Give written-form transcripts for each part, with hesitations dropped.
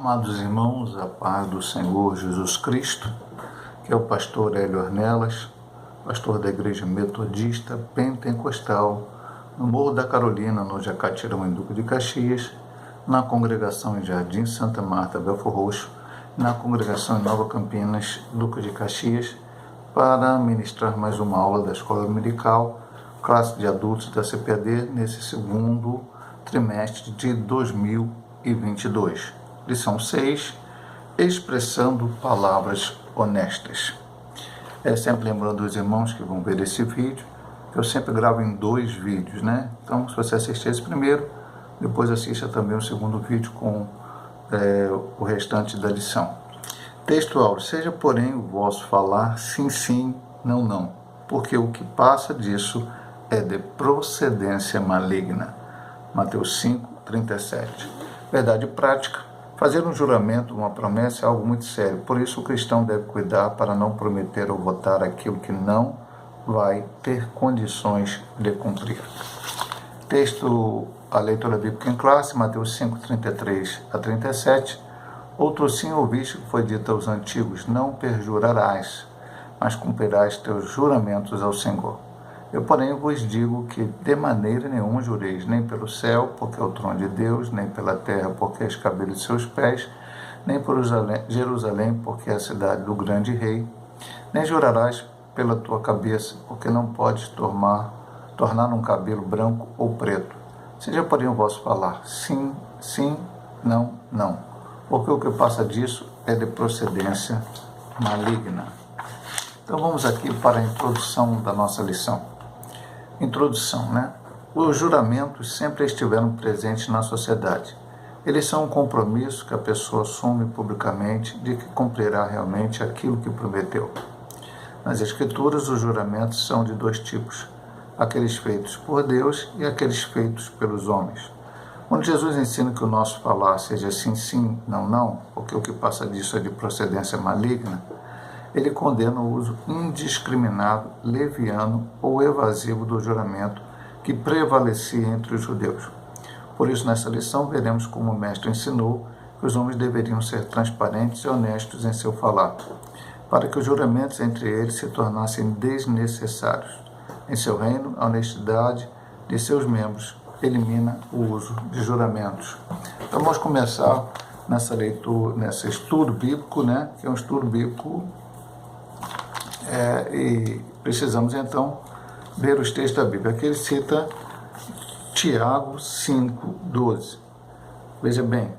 Amados irmãos, a paz do Senhor Jesus Cristo, que é o pastor Hélio Ornelas, pastor da Igreja Metodista Pentecostal, no Morro da Carolina, no Jacatirão, em Duque de Caxias, na congregação em Jardim Santa Marta, Belfor Roxo, na congregação em Nova Campinas, Duque de Caxias, para ministrar mais uma aula da Escola Dominical, classe de adultos da CPAD, nesse segundo trimestre de 2022. Lição 6, expressando palavras honestas. Sempre lembrando os irmãos que vão ver esse vídeo, que eu sempre gravo em 2 vídeos, né? Então, se você assistir esse primeiro, depois assista também o segundo vídeo com o restante da lição. Texto áudio: seja, porém, o vosso falar sim, sim, não, não, porque o que passa disso é de procedência maligna. Mateus 5, 37. Verdade prática. Fazer um juramento, uma promessa, é algo muito sério. Por isso, o cristão deve cuidar para não prometer ou votar aquilo que não vai ter condições de cumprir. Texto, a leitura bíblica em classe, Mateus 5, 33 a 37. Outro sim ouviste que foi dito aos antigos: não perjurarás, mas cumprirás teus juramentos ao Senhor. Eu, porém, vos digo que de maneira nenhuma jureis, nem pelo céu, porque é o trono de Deus, nem pela terra, porque é os cabelos de seus pés, nem por Jerusalém, porque é a cidade do grande rei, nem jurarás pela tua cabeça, porque não podes tornar um cabelo branco ou preto. Seja, porém, o vosso falar sim, sim, não, não, porque o que passa disso é de procedência maligna. Então vamos aqui para a introdução da nossa lição. Introdução, né? Os juramentos sempre estiveram presentes na sociedade. Eles são um compromisso que a pessoa assume publicamente de que cumprirá realmente aquilo que prometeu. Nas Escrituras, os juramentos são de 2 tipos: aqueles feitos por Deus e aqueles feitos pelos homens. Quando Jesus ensina que o nosso falar seja sim, sim, não, não, porque o que passa disso é de procedência maligna, ele condena o uso indiscriminado, leviano ou evasivo do juramento que prevalecia entre os judeus. Por isso, nessa lição, veremos como o mestre ensinou que os homens deveriam ser transparentes e honestos em seu falar, para que os juramentos entre eles se tornassem desnecessários. Em seu reino, a honestidade de seus membros elimina o uso de juramentos. Então, vamos começar nessa leitura, nesse estudo bíblico, né, que é um estudo bíblico. E precisamos então ver os textos da Bíblia. Aqui ele cita Tiago 5, 12. Veja bem,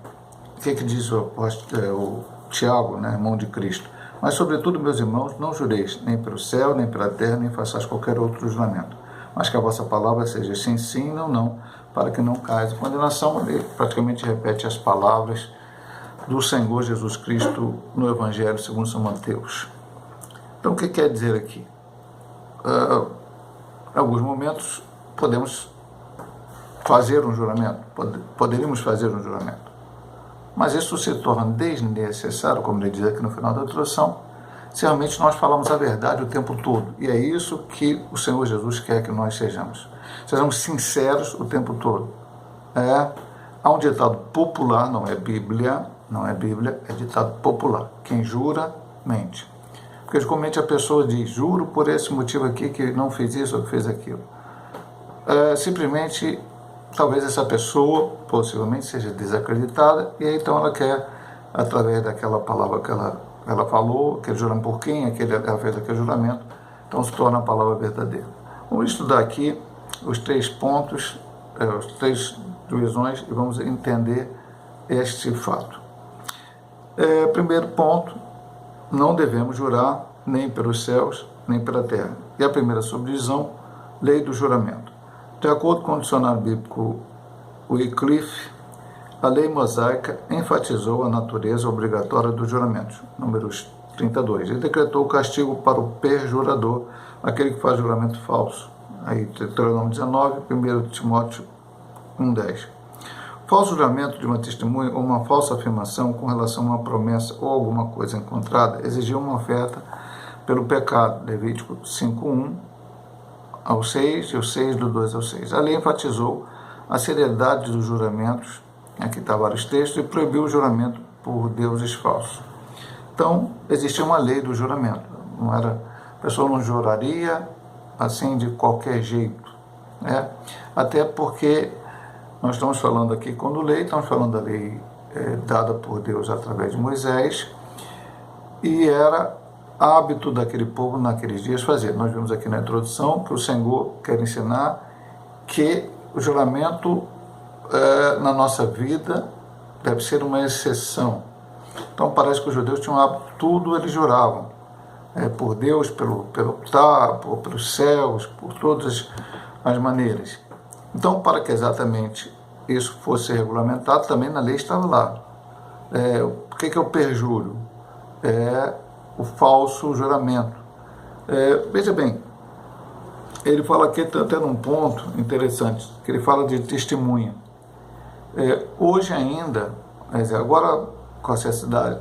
o que diz o apóstolo, o Tiago, né, irmão de Cristo? Mas, sobretudo, meus irmãos, não jureis nem pelo céu, nem pela terra, nem façais qualquer outro juramento, mas que a vossa palavra seja sim, sim, não, não, para que não caias em condenação. Ele praticamente repete as palavras do Senhor Jesus Cristo no Evangelho segundo São Mateus. Então, o que quer dizer aqui? Em alguns momentos, podemos fazer um juramento, poderíamos fazer um juramento, mas isso se torna desnecessário, como ele diz aqui no final da introdução, se realmente nós falamos a verdade o tempo todo. E é isso que o Senhor Jesus quer que nós sejamos. Sejamos sinceros o tempo todo. Há um ditado popular, não é Bíblia, é ditado popular: quem jura, mente. Porque comumente a pessoa diz: juro por esse motivo aqui que não fez isso ou que fez aquilo. Simplesmente, talvez essa pessoa possivelmente seja desacreditada, e aí então ela quer, através daquela palavra que ela falou, aquele juramento por quem ela fez aquele juramento, então se torna a palavra verdadeira. Vamos estudar aqui os 3 pontos, as 3 divisões, e vamos entender este fato. Primeiro ponto: não devemos jurar nem pelos céus, nem pela terra. E a primeira subdivisão, lei do juramento. De acordo com o dicionário bíblico Wycliffe, a lei mosaica enfatizou a natureza obrigatória dos juramentos, números 32. Ele decretou o castigo para o perjurador, aquele que faz juramento falso. Aí, Deuteronômio 19, 1 Timóteo 1,10. Falso juramento de uma testemunha ou uma falsa afirmação com relação a uma promessa ou alguma coisa encontrada exigiu uma oferta pelo pecado, Levítico 5:1 ao 6 e o 6 do 2 ao 6. A lei enfatizou a seriedade dos juramentos, aqui está vários textos, e proibiu o juramento por deuses falsos. Então, existia uma lei do juramento. Não era, a pessoa não juraria assim de qualquer jeito, né? Até porque nós estamos falando aqui, quando lei, estamos falando da lei dada por Deus através de Moisés, e era hábito daquele povo naqueles dias fazer. Nós vimos aqui na introdução que o Senhor quer ensinar que o juramento na nossa vida deve ser uma exceção. Então parece que os judeus tinham um hábito, tudo eles juravam, por Deus, pelo altar, pelos céus, por todas as maneiras. Então, para que exatamente isso fosse regulamentado, também na lei estava lá. O que é o perjúrio? O falso juramento. Veja bem, ele fala aqui até num ponto interessante, que ele fala de testemunha. Hoje ainda, agora com a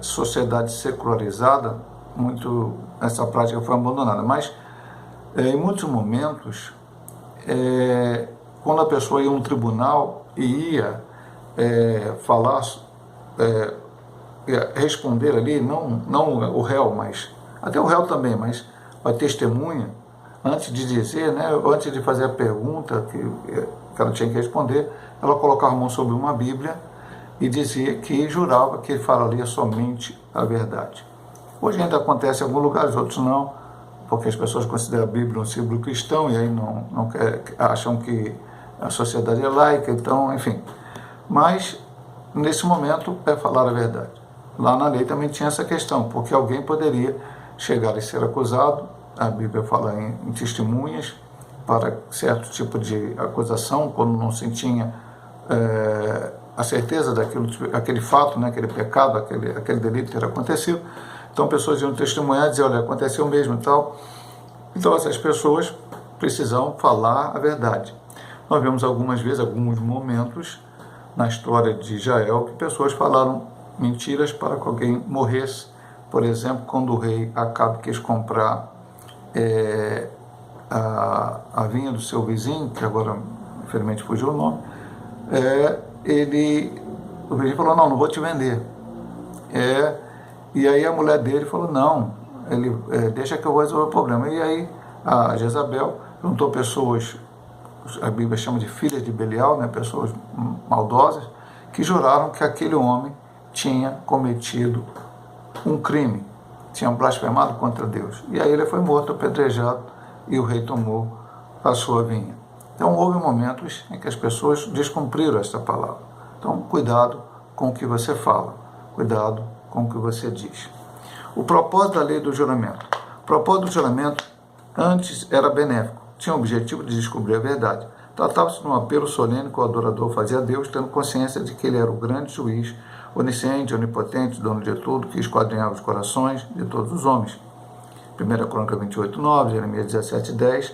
sociedade secularizada, muito essa prática foi abandonada, mas em muitos momentos, quando a pessoa ia a um tribunal e ia falar, responder ali, não o réu, mas até o réu também, mas a testemunha, antes de dizer, né, antes de fazer a pergunta que ela tinha que responder, ela colocava a mão sobre uma Bíblia e dizia que jurava que falaria somente a verdade. Hoje ainda acontece em alguns lugares, outros não, porque as pessoas consideram a Bíblia um símbolo cristão e aí acham que a sociedade é laica, então, enfim. Mas, nesse momento, é falar a verdade. Lá na lei também tinha essa questão, porque alguém poderia chegar e ser acusado, a Bíblia fala em testemunhas, para certo tipo de acusação, quando não se tinha a certeza aquele fato, né, aquele pecado, aquele delito ter acontecido. Então, pessoas iam testemunhar e dizer, olha, aconteceu mesmo e tal. Então, essas pessoas precisam falar a verdade. Nós vemos algumas vezes, alguns momentos na história de Israel, que pessoas falaram mentiras para que alguém morresse. Por exemplo, quando o rei Acabe quis comprar a vinha do seu vizinho, que agora, infelizmente, fugiu o nome, o vizinho falou, não vou te vender. E aí a mulher dele falou, não, deixa que eu vou resolver o problema. E aí a Jezabel juntou pessoas, a Bíblia chama de filhas de Belial, né, pessoas maldosas, que juraram que aquele homem tinha cometido um crime, tinha blasfemado contra Deus. E aí ele foi morto, apedrejado, e o rei tomou a sua vinha. Então houve momentos em que as pessoas descumpriram esta palavra. Então cuidado com o que você fala, cuidado com o que você diz. O propósito da lei do juramento. O propósito do juramento antes era benéfico, tinha o objetivo de descobrir a verdade. Tratava-se de um apelo solene que o adorador fazia a Deus, tendo consciência de que ele era o grande juiz, onisciente, onipotente, dono de tudo, que esquadrinhava os corações de todos os homens. 1 Crônica 28:9, Jeremias 17:10,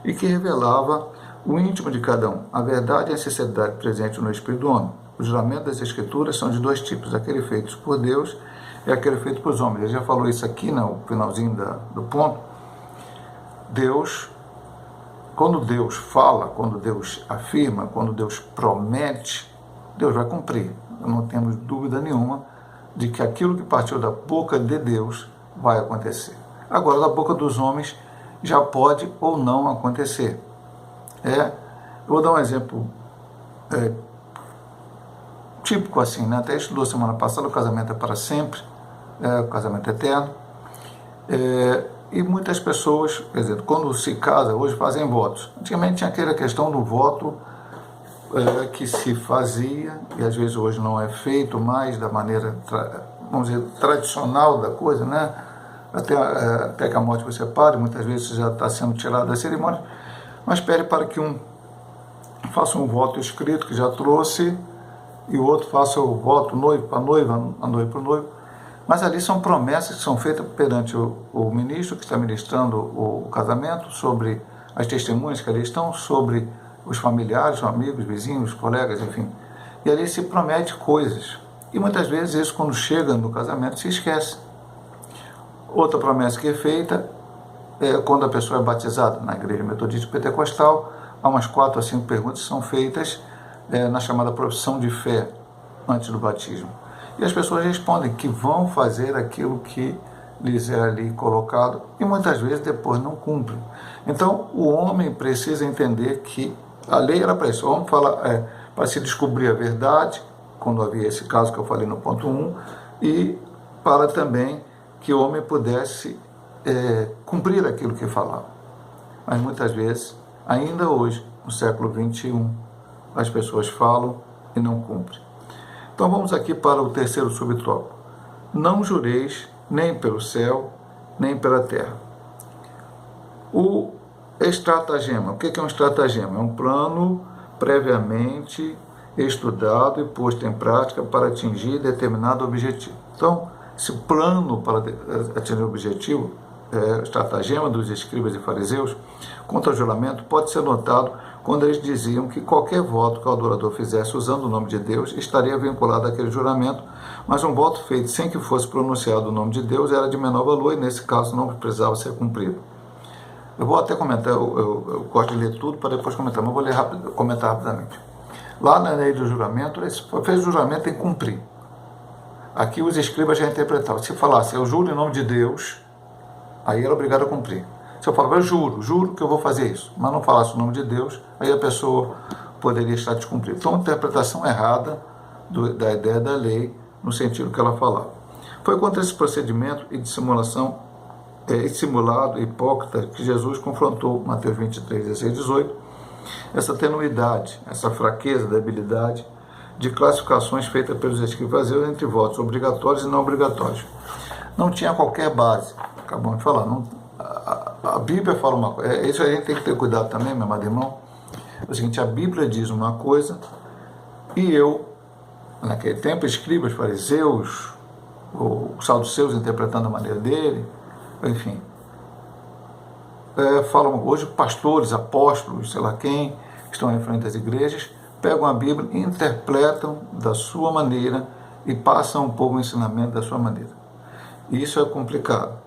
e que revelava o íntimo de cada um, a verdade e a sinceridade presente no espírito do homem. Os juramentos das Escrituras são de dois tipos, aquele feito por Deus e aquele feito por os homens. Ele já falou isso aqui no finalzinho do ponto. Quando Deus fala, quando Deus afirma, quando Deus promete, Deus vai cumprir. Não temos dúvida nenhuma de que aquilo que partiu da boca de Deus vai acontecer. Agora, da boca dos homens já pode ou não acontecer. Eu vou dar um exemplo típico assim, né? Até estudou semana passada, o casamento é para sempre, o casamento eterno. E muitas pessoas, quer dizer, quando se casa, hoje fazem votos. Antigamente tinha aquela questão do voto que se fazia, e às vezes hoje não é feito mais da maneira, vamos dizer, tradicional da coisa, né? Até que a morte você separe, muitas vezes já está sendo tirado da cerimônia, mas pede para que um faça um voto escrito, que já trouxe, e o outro faça o voto noivo para a noiva, a noiva para o noivo. Mas ali são promessas que são feitas perante o ministro que está ministrando o casamento, sobre as testemunhas que ali estão, sobre os familiares, os amigos, vizinhos, colegas, enfim. E ali se promete coisas. E muitas vezes isso, quando chega no casamento, se esquece. Outra promessa que é feita é quando a pessoa é batizada. Na igreja metodista pentecostal, há umas 4 a 5 perguntas que são feitas na chamada profissão de fé, antes do batismo. E as pessoas respondem que vão fazer aquilo que lhes é ali colocado e muitas vezes depois não cumprem. Então o homem precisa entender que a lei era para isso. O homem fala para se descobrir a verdade, quando havia esse caso que eu falei no ponto 1, e para também que o homem pudesse cumprir aquilo que falava. Mas muitas vezes, ainda hoje, no século XXI, as pessoas falam e não cumprem. Então vamos aqui para o terceiro subtópico. Não jureis nem pelo céu, nem pela terra. O estratagema. O que é um estratagema? É um plano previamente estudado e posto em prática para atingir determinado objetivo. Então, esse plano para atingir o objetivo, estratagema dos escribas e fariseus, contra o juramento, pode ser notado quando eles diziam que qualquer voto que o adorador fizesse usando o nome de Deus estaria vinculado àquele juramento, mas um voto feito sem que fosse pronunciado o nome de Deus era de menor valor e, nesse caso, não precisava ser cumprido. Eu vou até comentar, eu gosto de ler tudo para depois comentar, mas vou comentar rapidamente. Lá na lei do juramento, eles fez o juramento em cumprir. Aqui os escribas já interpretavam. Se falasse, eu juro em nome de Deus, aí era obrigado a cumprir. Se eu falava, eu juro que eu vou fazer isso, mas não falasse o nome de Deus, aí a pessoa poderia estar descumprindo. Então, uma interpretação errada da ideia da lei, no sentido que ela falava. Foi contra esse procedimento e dissimulação, dissimulado, hipócrita, que Jesus confrontou, Mateus 23, 16, 18, essa tenuidade, essa fraqueza, debilidade de classificações feitas pelos escribas entre votos obrigatórios e não obrigatórios. Não tinha qualquer base, acabamos de falar, a Bíblia fala uma coisa, isso a gente tem que ter cuidado também, meu amado irmão, é o seguinte, a Bíblia diz uma coisa e eu, naquele tempo, escribas, fariseus, os saduceus interpretando a maneira dele, enfim, falam hoje pastores, apóstolos, sei lá quem, estão em frente às igrejas, pegam a Bíblia e interpretam da sua maneira e passam ao povo o ensinamento da sua maneira. E isso é complicado.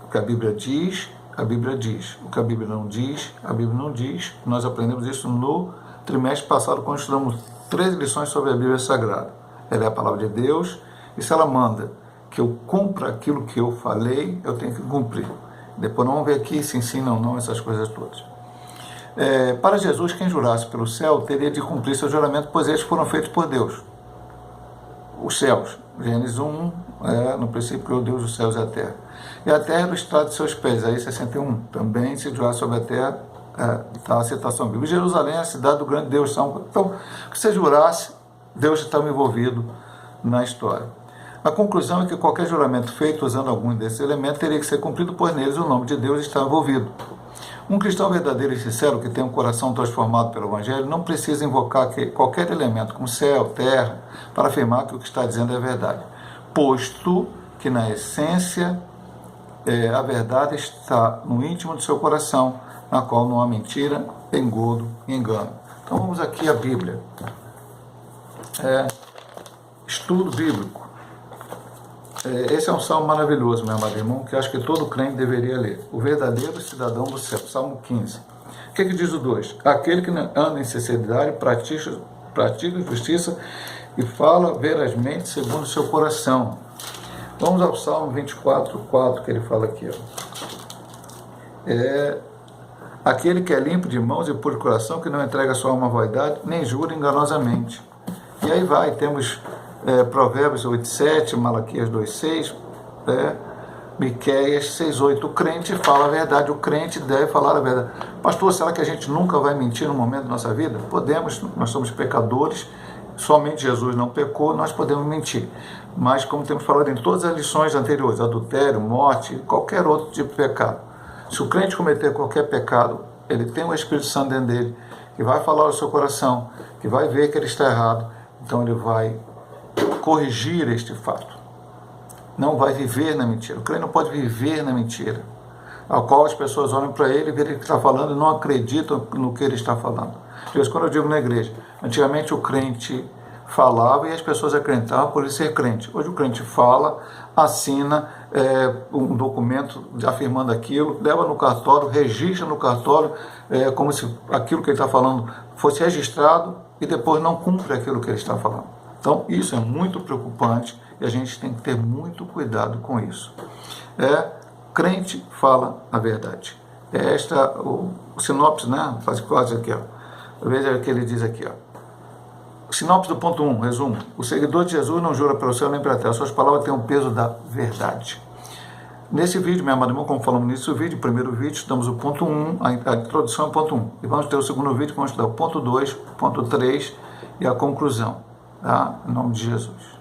O que a Bíblia diz, a Bíblia diz. O que a Bíblia não diz, a Bíblia não diz. Nós aprendemos isso no trimestre passado, quando estudamos 3 lições sobre a Bíblia Sagrada. Ela é a palavra de Deus, e se ela manda que eu cumpra aquilo que eu falei, eu tenho que cumprir. Depois não vamos ver aqui se ensina ou não essas coisas todas. Para Jesus, quem jurasse pelo céu teria de cumprir seu juramento, pois eles foram feitos por Deus. Os céus, Gênesis 1, no princípio criou Deus os céus e a terra. E a terra é o estrado de seus pés, aí 61. Também se jurar sobre a terra, está a citação bíblica. Jerusalém é a cidade do grande Deus. Então, se você jurasse, Deus estava envolvido na história. A conclusão é que qualquer juramento feito usando algum desses elementos teria que ser cumprido, pois neles o nome de Deus está envolvido. Um cristão verdadeiro e sincero, que tem um coração transformado pelo Evangelho, não precisa invocar qualquer elemento, como céu, terra, para afirmar que o que está dizendo é verdade, posto que, na essência, a verdade está no íntimo do seu coração, na qual não há mentira, engodo e engano. Então vamos aqui à Bíblia. Estudo bíblico. Esse é um salmo maravilhoso, meu amado irmão, que acho que todo crente deveria ler. O verdadeiro cidadão do céu, Salmo 15. O que diz o 2? Aquele que anda em sinceridade, pratica justiça e fala verazmente segundo o seu coração. Vamos ao Salmo 24, 4, que ele fala aqui. Aquele que é limpo de mãos e puro de coração, que não entrega sua alma à vaidade, nem jura enganosamente. E aí vai, temos Provérbios 8:7, Malaquias 2:6, Miqueias 6:8. O crente fala a verdade, o crente deve falar a verdade. Pastor, será que a gente nunca vai mentir no momento da nossa vida? Podemos, nós somos pecadores, somente Jesus não pecou, nós podemos mentir. Mas, como temos falado em todas as lições anteriores, adultério, morte, qualquer outro tipo de pecado. Se o crente cometer qualquer pecado, ele tem o Espírito Santo dentro dele, que vai falar ao seu coração, que vai ver que ele está errado, então ele vai corrigir este fato. Não vai viver na mentira. O crente não pode viver na mentira, ao qual as pessoas olham para ele, veem o que está falando e não acreditam no que ele está falando. Por quando eu digo na igreja, antigamente o crente falava e as pessoas acreditavam por ele ser crente. Hoje o crente fala, assina um documento afirmando aquilo, leva no cartório, registra no cartório, como se aquilo que ele está falando fosse registrado e depois não cumpre aquilo que ele está falando. Então isso é muito preocupante e a gente tem que ter muito cuidado com isso. Crente fala a verdade. O sinopse, né? Faz quase aqui, ó. Veja o que ele diz aqui, ó. Sinopse do ponto 1, resumo. O seguidor de Jesus não jura pelo céu nem pela terra. Suas palavras têm o peso da verdade. Nesse vídeo, meu amado irmão, como falamos nesse vídeo, primeiro vídeo, estudamos o ponto 1, a introdução ao ponto 1. E vamos ter o segundo vídeo, vamos estudar o ponto 2, o ponto 3 e a conclusão. Tá? Em nome de Jesus.